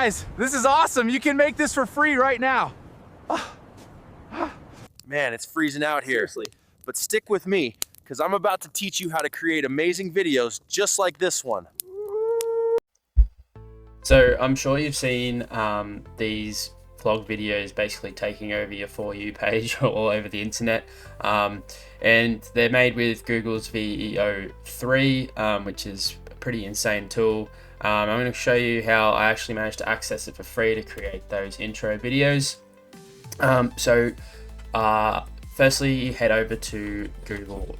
Guys, this is awesome. You can make this for free right now. Man, it's freezing out here. Seriously. But stick with me, because I'm about to teach you how to create amazing videos just like this one. So I'm sure you've seen these vlog videos basically taking over your For You page all over the internet, and they're made with Google's VEO3, which is a pretty insane tool. I'm going to show you how I actually managed to access it for free to create those intro videos. Firstly, head over to Google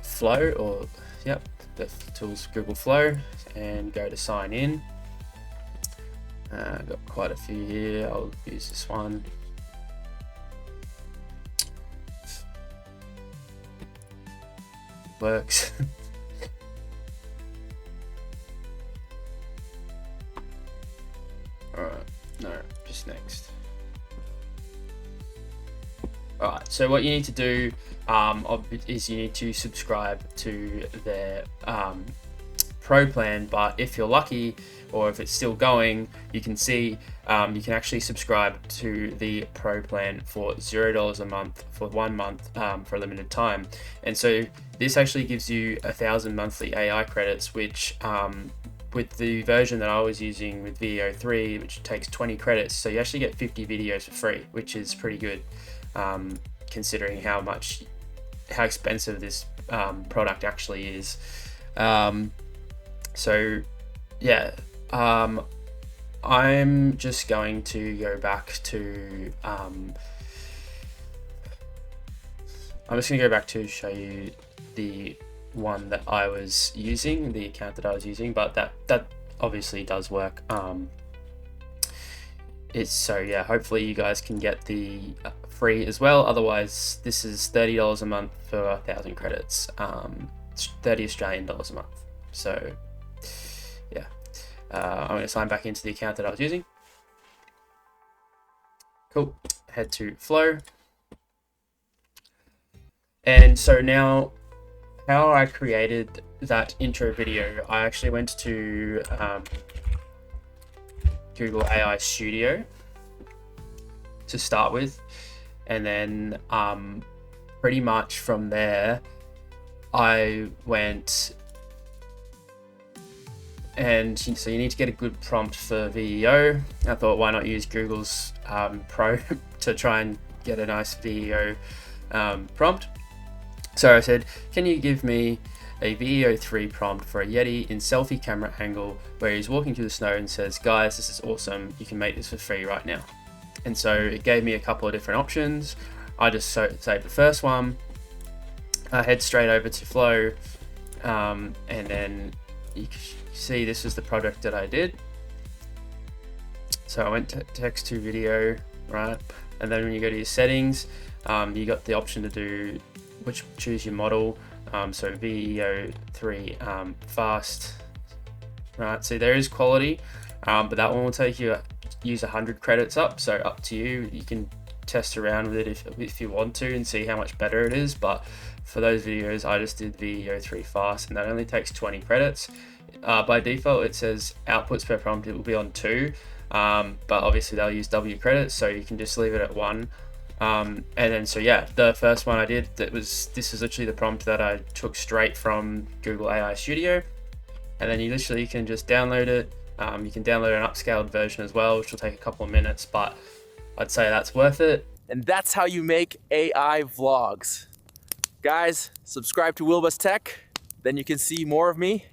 Flow, or the tool's Google Flow, and go to sign in. Got quite a few here. I'll use this one. Works. Alright, no, just next. Alright, so what you need to do is you need to subscribe to their Pro plan, but if you're lucky, or if it's still going, you can see you can actually subscribe to the Pro plan for $0 a month for 1 month for a limited time. And so this actually gives you 1,000 monthly AI credits, which with the version that I was using with VEO3, which takes 20 credits, so you actually get 50 videos for free, which is pretty good considering how expensive this product actually is. So yeah, I'm just going to go back to show you the one that I was using, the account that I was using, but that obviously does work. Hopefully you guys can get the free as well. Otherwise, this is $30 a month for 1,000 credits, 30 Australian dollars a month. So yeah, I'm going to sign back into the account that I was using. Cool. Head to Flow. And so now, how I created that intro video, I actually went to Google AI Studio to start with, and then pretty much from there I went, and so you need to get a good prompt for VEO. I thought, why not use Google's Pro to try and get a nice VEO prompt. So I said, can you give me a VEO3 prompt for a Yeti in selfie camera angle where he's walking through the snow and says, guys, this is awesome, you can make this for free right now. And so it gave me a couple of different options. I just saved the first one. I head straight over to Flow, and then you can see this is the project that I did. So I went to text to video, right? And then when you go to your settings, you got the option to choose your model. So VEO3 fast, right? So there is quality, but that one will take you use 100 credits up. So up to you. You can test around with it if you want to and see how much better it is. But for those videos, I just did VEO3 fast, and that only takes 20 credits. By default, it says outputs per prompt. It will be on 2, but obviously they'll use W credits, so you can just leave it at 1. And then so yeah, the first one I did, this is literally the prompt that I took straight from Google AI Studio, and then you literally can just download it. You can download an upscaled version as well, which will take a couple of minutes, but I'd say that's worth it. And that's how you make AI vlogs. Guys, subscribe to Wilbus Tech, then you can see more of me